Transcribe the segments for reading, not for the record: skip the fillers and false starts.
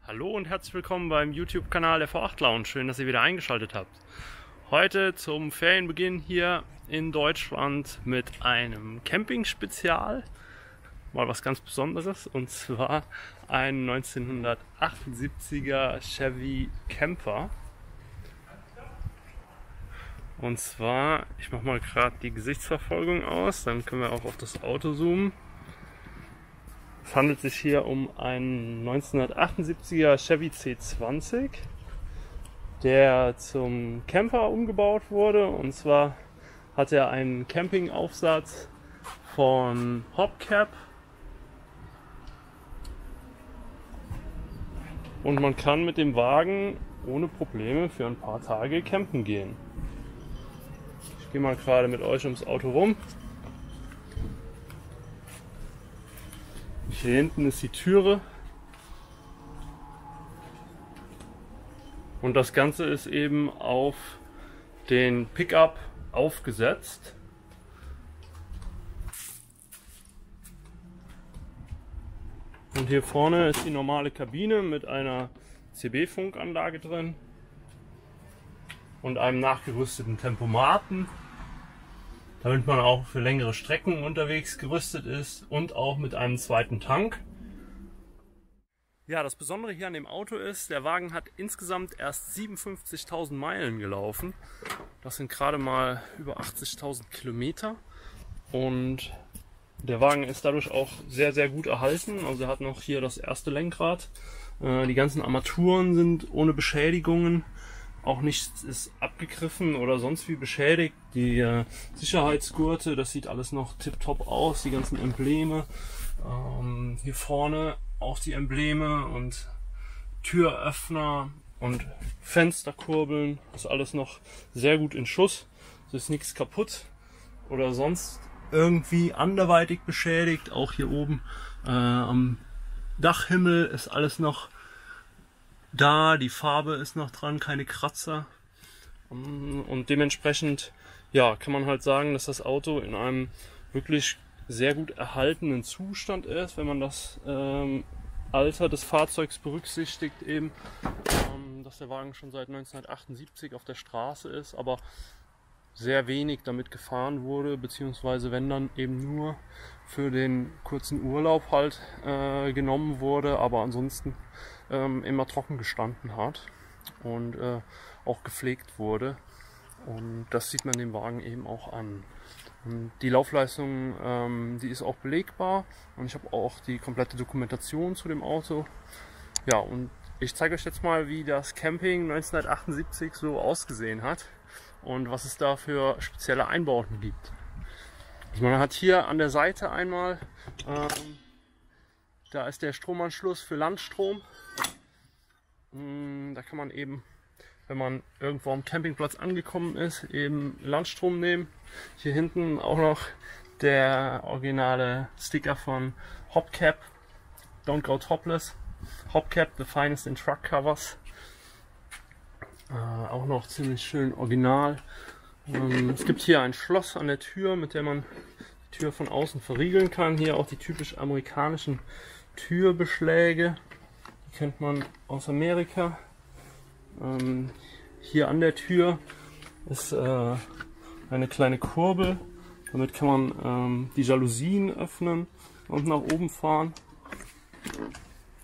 Hallo und herzlich willkommen beim YouTube-Kanal der V8 Lounge. Schön, dass ihr wieder eingeschaltet habt. Heute zum Ferienbeginn hier in Deutschland mit einem Camping-Spezial. Mal was ganz Besonderes, und zwar ein 1978er Chevy Camper. Und zwar, ich mache mal gerade die Gesichtsverfolgung aus, dann können wir auch auf das Auto zoomen. Es handelt sich hier um einen 1978er Chevy C20, der zum Camper umgebaut wurde. Und zwar hat er einen Campingaufsatz von Hobcap. Und man kann mit dem Wagen ohne Probleme für ein paar Tage campen gehen. Ich gehe mal gerade mit euch ums Auto rum. Hier hinten ist die Türe. Und das Ganze ist eben auf den Pickup aufgesetzt. Und hier vorne ist die normale Kabine mit einer CB-Funkanlage drin und einem nachgerüsteten Tempomaten, damit man auch für längere Strecken unterwegs gerüstet ist, und auch mit einem zweiten Tank. Ja, das Besondere hier an dem Auto ist, der Wagen hat insgesamt erst 57.000 Meilen gelaufen. Das sind gerade mal über 80.000 Kilometer. Und der Wagen ist dadurch auch sehr, sehr gut erhalten. Also er hat noch hier das erste Lenkrad. Die ganzen Armaturen sind ohne Beschädigungen. Auch nichts ist abgegriffen oder sonst wie beschädigt. Die Sicherheitsgurte, das sieht alles noch tipptopp aus. Die ganzen Embleme. Hier vorne auch die Embleme und Türöffner und Fensterkurbeln. Das ist alles noch sehr gut in Schuss. Es ist nichts kaputt oder sonst irgendwie anderweitig beschädigt. Auch hier oben am Dachhimmel ist alles noch da, die Farbe ist noch dran, keine Kratzer. Und dementsprechend, ja, kann man halt sagen, dass das Auto in einem wirklich sehr gut erhaltenen Zustand ist, wenn man das Alter des Fahrzeugs berücksichtigt, eben, dass der Wagen schon seit 1978 auf der Straße ist, aber sehr wenig damit gefahren wurde, beziehungsweise wenn dann eben nur für den kurzen Urlaub halt genommen wurde, aber ansonsten immer trocken gestanden hat und auch gepflegt wurde. Und das sieht man dem Wagen eben auch an. Und die Laufleistung, die ist auch belegbar, und ich habe auch die komplette Dokumentation zu dem Auto. Ja, und ich zeige euch jetzt mal, wie das Camping 1978 so ausgesehen hat und was es da für spezielle Einbauten gibt. Also man hat hier an der Seite einmal, da ist der Stromanschluss für Landstrom. Da kann man eben, wenn man irgendwo am Campingplatz angekommen ist, eben Landstrom nehmen. Hier hinten auch noch der originale Sticker von Hobcap, Don't Go Topless. Hobcap, the finest in truck covers. Auch noch ziemlich schön original. Es gibt hier ein Schloss an der Tür, mit der man die Tür von außen verriegeln kann. Hier auch die typisch amerikanischen Türbeschläge. Die kennt man aus Amerika. Hier an der Tür ist eine kleine Kurbel. Damit kann man die Jalousien öffnen und nach oben fahren.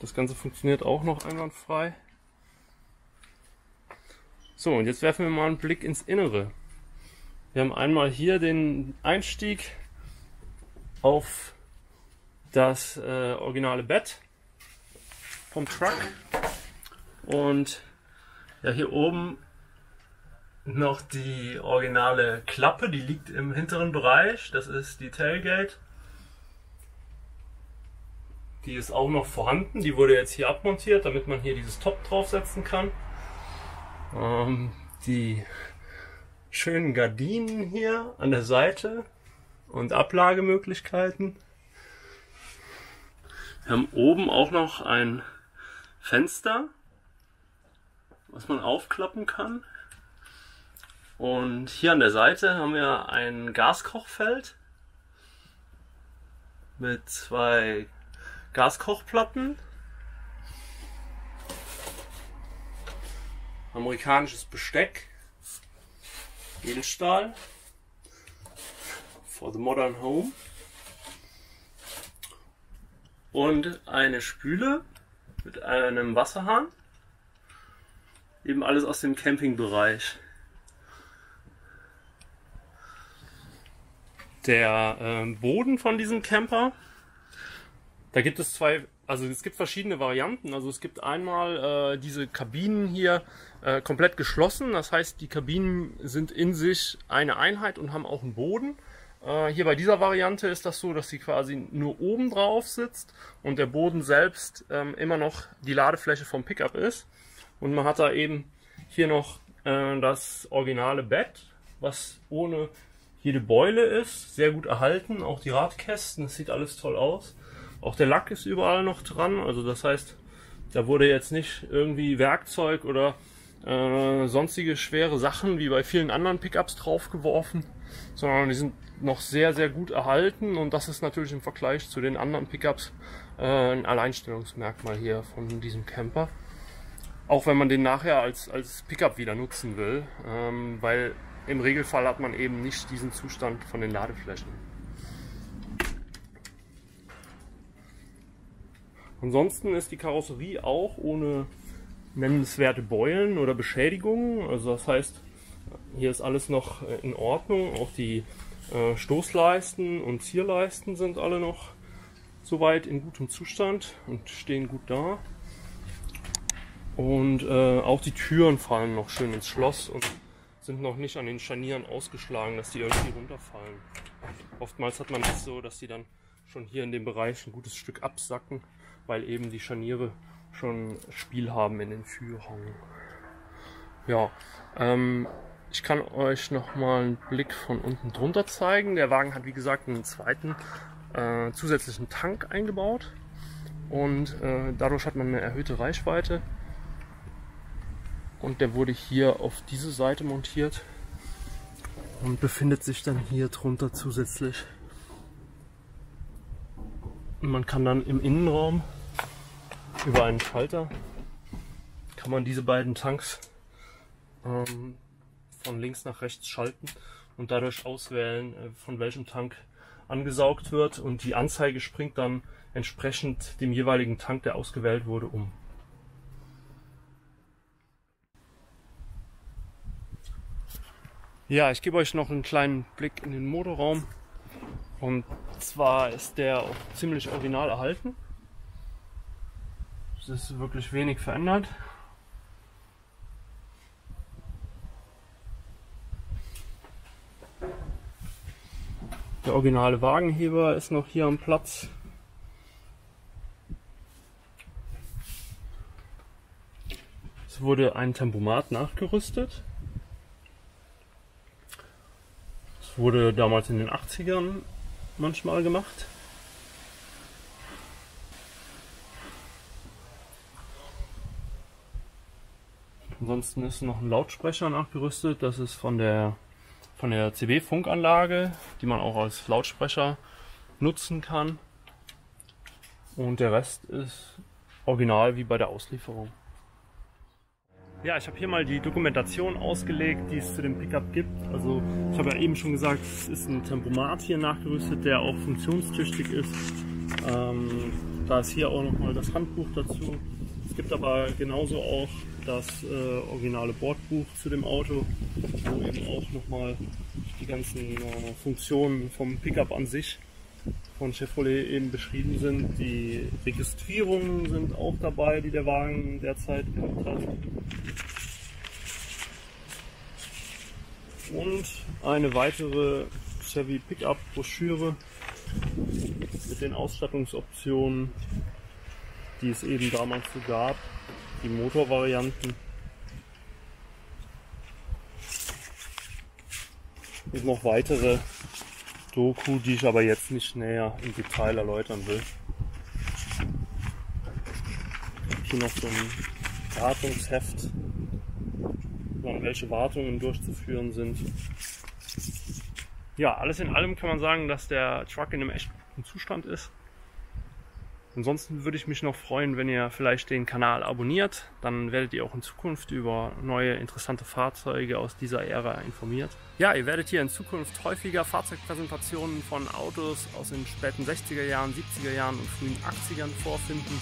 Das Ganze funktioniert auch noch einwandfrei. So, und jetzt werfen wir mal einen Blick ins Innere. Wir haben einmal hier den Einstieg auf das originale Bett vom Truck. Und ja, hier oben noch die originale Klappe, die liegt im hinteren Bereich. Das ist die Tailgate. Die ist auch noch vorhanden. Die wurde jetzt hier abmontiert, damit man hier dieses Top draufsetzen kann. Die schönen Gardinen hier an der Seite und Ablagemöglichkeiten. Wir haben oben auch noch ein Fenster, was man aufklappen kann. Und hier an der Seite haben wir ein Gaskochfeld mit zwei Gaskochplatten. amerikanisches Besteck, Edelstahl, for the modern home. Und eine Spüle mit einem Wasserhahn. Eben alles aus dem Campingbereich. Der Boden von diesem Camper, da gibt es es gibt verschiedene Varianten. Also es gibt einmal diese Kabinen hier komplett geschlossen. Das heißt, die Kabinen sind in sich eine Einheit und haben auch einen Boden. Hier bei dieser Variante ist das so, dass sie quasi nur oben drauf sitzt und der Boden selbst immer noch die Ladefläche vom Pickup ist. Und man hat da eben hier noch das originale Bett, was ohne jede Beule ist, sehr gut erhalten. Auch die Radkästen, das sieht alles toll aus. Auch der Lack ist überall noch dran. Also das heißt, da wurde jetzt nicht irgendwie Werkzeug oder sonstige schwere Sachen wie bei vielen anderen Pickups draufgeworfen, sondern die sind noch sehr, sehr gut erhalten, und das ist natürlich im Vergleich zu den anderen Pickups ein Alleinstellungsmerkmal hier von diesem Camper. Auch wenn man den nachher als Pickup wieder nutzen will, weil im Regelfall hat man eben nicht diesen Zustand von den Ladeflächen. Ansonsten ist die Karosserie auch ohne nennenswerte Beulen oder Beschädigungen. Also das heißt, hier ist alles noch in Ordnung. Auch die Stoßleisten und Zierleisten sind alle noch soweit in gutem Zustand und stehen gut da. Und auch die Türen fallen noch schön ins Schloss und sind noch nicht an den Scharnieren ausgeschlagen, dass die irgendwie runterfallen. Oftmals hat man das so, dass die dann schon hier in dem Bereich ein gutes Stück absacken, weil eben die Scharniere schon Spiel haben in den Führungen. Ja, ich kann euch noch mal einen Blick von unten drunter zeigen. Der Wagen hat wie gesagt einen zweiten zusätzlichen Tank eingebaut, und dadurch hat man eine erhöhte Reichweite. Und der wurde hier auf diese Seite montiert und befindet sich dann hier drunter zusätzlich. Und man kann dann im Innenraum über einen Schalter kann man diese beiden Tanks von links nach rechts schalten und dadurch auswählen, von welchem Tank angesaugt wird, und die Anzeige springt dann entsprechend dem jeweiligen Tank, der ausgewählt wurde, um. Ja, ich gebe euch noch einen kleinen Blick in den Motorraum, und zwar ist der auch ziemlich original erhalten. Es ist wirklich wenig verändert. Der originale Wagenheber ist noch hier am Platz. Es wurde ein Tempomat nachgerüstet. Es wurde damals in den 80ern manchmal gemacht. Ansonsten ist noch ein Lautsprecher nachgerüstet. Das ist von der CB-Funkanlage, die man auch als Lautsprecher nutzen kann. Und der Rest ist original wie bei der Auslieferung. Ja, ich habe hier mal die Dokumentation ausgelegt, die es zu dem Pickup gibt. Also ich habe ja eben schon gesagt, es ist ein Tempomat hier nachgerüstet, der auch funktionstüchtig ist. Da ist hier auch nochmal das Handbuch dazu. Es gibt aber genauso auch das originale Bordbuch zu dem Auto, wo eben auch nochmal die ganzen Funktionen vom Pickup an sich von Chevrolet eben beschrieben sind. Die Registrierungen sind auch dabei, die der Wagen derzeit gehabt hat. Und eine weitere Chevy Pickup Broschüre mit den Ausstattungsoptionen, die es eben damals so gab, die Motorvarianten. Und noch weitere Doku, die ich aber jetzt nicht näher im Detail erläutern will. Hier noch so ein Wartungsheft, welche Wartungen durchzuführen sind. Ja, alles in allem kann man sagen, dass der Truck in einem echt guten Zustand ist. Ansonsten würde ich mich noch freuen, wenn ihr vielleicht den Kanal abonniert. Dann werdet ihr auch in Zukunft über neue interessante Fahrzeuge aus dieser Ära informiert. Ja, ihr werdet hier in Zukunft häufiger Fahrzeugpräsentationen von Autos aus den späten 60er Jahren, 70er Jahren und frühen 80ern vorfinden.